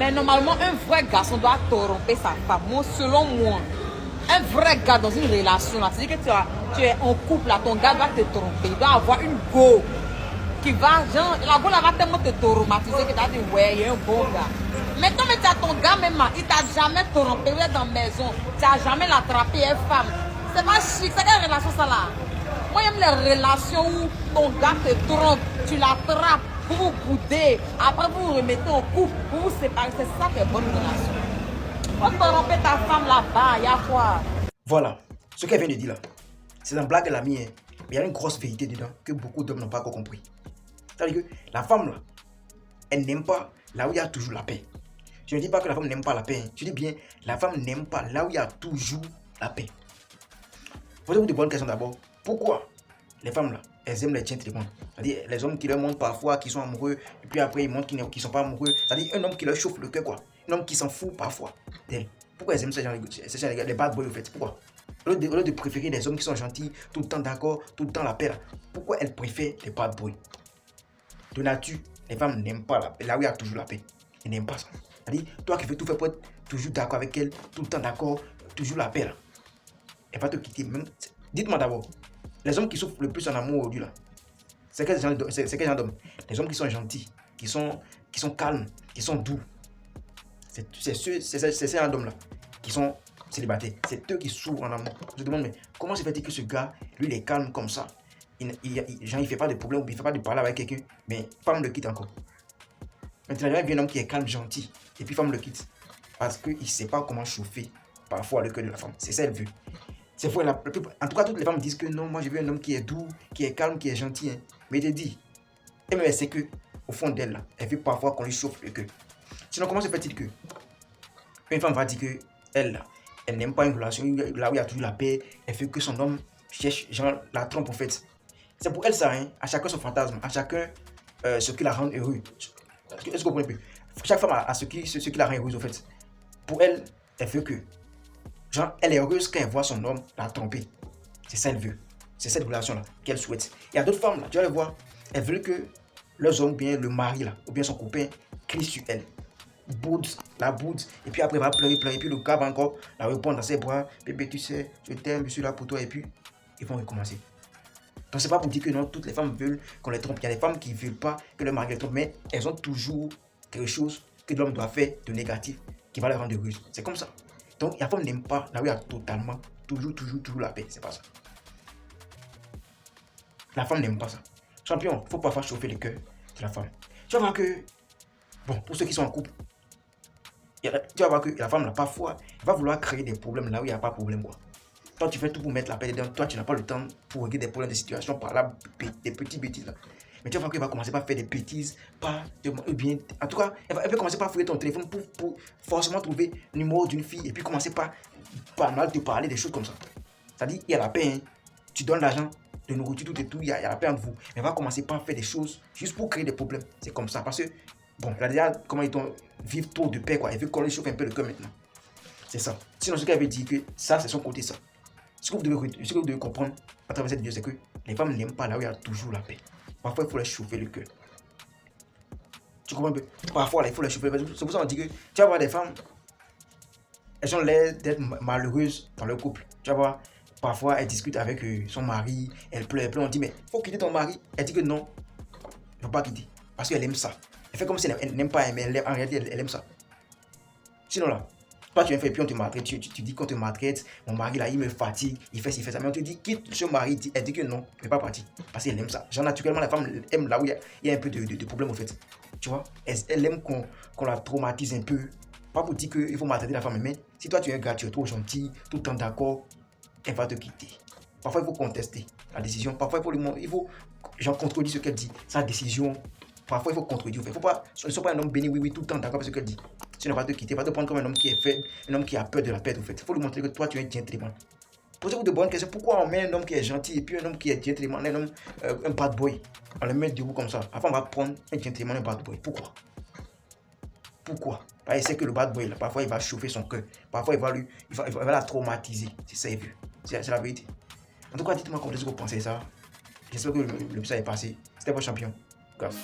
Mais normalement, un vrai garçon doit tromper sa femme. Moi, selon moi, un vrai gars dans une relation, c'est-à-dire que tu es en couple, là, ton gars doit te tromper. Il doit avoir une go qui va, genre, la go là va tellement te traumatiser que tu as dit, ouais, il y a un bon gars. Mais quand tu as ton gars même, il t'a jamais trompé, vous êtes dans la maison, tu n'as jamais l'attrapé, une femme. C'est pas chic, c'est quelle relation ça là? Moi, j'aime les relations où ton gars te trompe, tu l'attrapes, vous vous boudez, après vous vous remettez en couple, vous vous séparez. C'est ça qui est bonne relation. On tromper ta femme là-bas, il y a quoi? Voilà, ce qu'elle vient de dire là, c'est une blague de la mienne, mais il y a une grosse vérité dedans que beaucoup d'hommes n'ont pas encore compris. C'est-à-dire que la femme là, elle n'aime pas là où il y a toujours la paix. Je ne dis pas que la femme n'aime pas la paix, je dis bien la femme n'aime pas là où il y a toujours la paix. Posez-vous de bonnes questions d'abord. Pourquoi les femmes là, elles aiment les gentlemen? C'est-à-dire les hommes qui leur montrent parfois qu'ils sont amoureux, et puis après ils montrent qu'ils ne sont pas amoureux. C'est-à-dire un homme qui leur chauffe le cœur, quoi. Un homme qui s'en fout parfois d'elle. Pourquoi elles aiment ces gens, les bad boys au fait? Pourquoi? Au lieu de préférer des hommes qui sont gentils, tout le temps d'accord, tout le temps la paix là, pourquoi elles préfèrent les bad boys? De nature, les femmes n'aiment pas la paix, là où il y a toujours la paix. Elles n'aiment pas ça. C'est-à-dire, toi qui fais tout faire pour être toujours d'accord avec elle, tout le temps d'accord, toujours la paix là. Elle va te quitter. Même... Dites-moi d'abord, les hommes qui souffrent le plus en amour aujourd'hui là, c'est quel genre d'hommes? Les hommes qui sont gentils, qui sont calmes, qui sont doux. C'est ces genre d'hommes là qui sont célibataires. C'est eux qui souffrent en amour. Je me demande, mais comment se fait-il que ce gars, lui, il est calme comme ça? Il ne fait pas de problème, il ne fait pas de parler avec quelqu'un, mais femme le quitte encore. Maintenant, il y a un homme qui est calme, gentil, et puis femme le quitte. Parce qu'il ne sait pas comment chauffer parfois le cœur de la femme. C'est ça elle veut. C'est vrai, en tout cas, toutes les femmes disent que non, moi j'ai vu un homme qui est doux, qui est calme, qui est gentil. Hein. Mais elle dit, et même elle sait que, au fond d'elle, là, elle veut parfois qu'on lui chauffe le cœur. Sinon, comment se fait-il que une femme va dire que elle n'aime pas une relation là où il y a toujours la paix, elle veut que son homme cherche, genre, la trompe en fait. C'est pour elle ça, hein, à chacun son fantasme, à chacun ce qui la rend heureux. Est-ce que vous comprenez? Chaque femme a ce qui la rend heureuse en fait. Pour elle, elle veut que, genre, elle est heureuse quand elle voit son homme la tromper. C'est ça qu'elle veut. C'est cette relation-là qu'elle souhaite. Il y a d'autres femmes, là, tu vas les voir, elles veulent que leurs hommes, bien le mari, là, ou bien son copain, crie sur elle. La boude, et puis après elle va pleurer, et puis le gars va encore la reprendre dans ses bras. Bébé, tu sais, je t'aime, je suis là pour toi, et puis ils vont recommencer. Donc c'est pas pour dire que non, toutes les femmes veulent qu'on les trompe. Il y a des femmes qui ne veulent pas que leur mari les trompe, mais elles ont toujours quelque chose que l'homme doit faire de négatif qui va les rendre heureuses. C'est comme ça. Donc la femme n'aime pas là où il y a totalement, toujours la paix. C'est pas ça. La femme n'aime pas ça. Champion, il ne faut pas faire chauffer le cœur de la femme. Tu vas voir que, bon, pour ceux qui sont en couple, tu vas voir que la femme, là, parfois, elle va vouloir créer des problèmes là où il n'y a pas de problème, quoi. Toi, tu fais tout pour mettre la paix dedans. Toi, tu n'as pas le temps pour régler des problèmes, des situations par là, des petites bêtises là. Mais tu vas voir qu'elle va commencer par faire des bêtises, bien. En tout cas, elle va commencer par fouiller ton téléphone pour forcément trouver le numéro d'une fille et puis commencer par mal te parler des choses comme ça. C'est-à-dire, il y a la paix, hein. Tu donnes l'argent, de nourriture, tout et tout, il y a la paix entre vous. Mais elle va commencer par faire des choses juste pour créer des problèmes. C'est comme ça. Parce que, bon, elle a déjà, comment ils vivre trop de paix, quoi. Elle veut qu'on lui chauffe un peu le cœur maintenant. C'est ça. Sinon, ce qu'elle veut dire que ça, c'est son côté ça. Ce que vous devez comprendre à travers cette vidéo, c'est que les femmes n'aiment pas là où il y a toujours la paix. Parfois, il faut leur chauffer le cœur. Tu comprends un peu? Parfois, il faut leur chauffer le cœur. C'est pour ça qu'on dit que tu vas voir des femmes, elles ont l'air d'être malheureuses dans leur couple. Tu vas voir, parfois, elles discutent avec son mari, elles pleurent. On dit, mais il faut quitter ton mari. Elle dit que non, il ne faut pas quitter. Parce qu'elle aime ça. Elle fait comme si elle n'aime pas, mais en réalité, elle aime ça. Sinon, là, toi, tu viens faire, puis on te maltraite. Tu dis qu'on te maltraite. Mon mari, là, il me fatigue. Il fait ci, il fait ça. Mais on te dit, quitte ce mari. Elle dit que non, elle n'est pas partie. Parce qu'elle aime ça. Genre, naturellement, la femme aime là où il y a un peu de problème, au fait. Tu vois, elle aime qu'on la traumatise un peu. Pas pour dire qu'il faut maltraiter la femme, mais si toi, tu es un gars, tu es trop gentil, tout le temps d'accord, elle va te quitter. Parfois, il faut contester la décision. Parfois, il faut genre, contredire ce qu'elle dit. Sa décision, parfois, il faut contredire. Il faut pas, ne sois pas un homme béni, oui, tout le temps d'accord avec ce qu'elle dit. Sinon, elle va te quitter, elle va te prendre comme un homme qui est faible, un homme qui a peur de la perte, au fait. Il faut lui montrer que toi, tu es un gentleman. Posez-vous de bonnes questions. Pourquoi on met un homme qui est gentil et puis un homme qui est gentleman, un bad boy? On le met debout comme ça. Après, on va prendre un gentleman, un bad boy. Pourquoi? Parce qu'il sait que le bad boy, là, parfois, il va chauffer son cœur. Parfois, il va la traumatiser. C'est ça, il veut. C'est la vérité. En tout cas, dites-moi comment vous pensez ça. J'espère que le message est passé. C'était votre champion. Grave.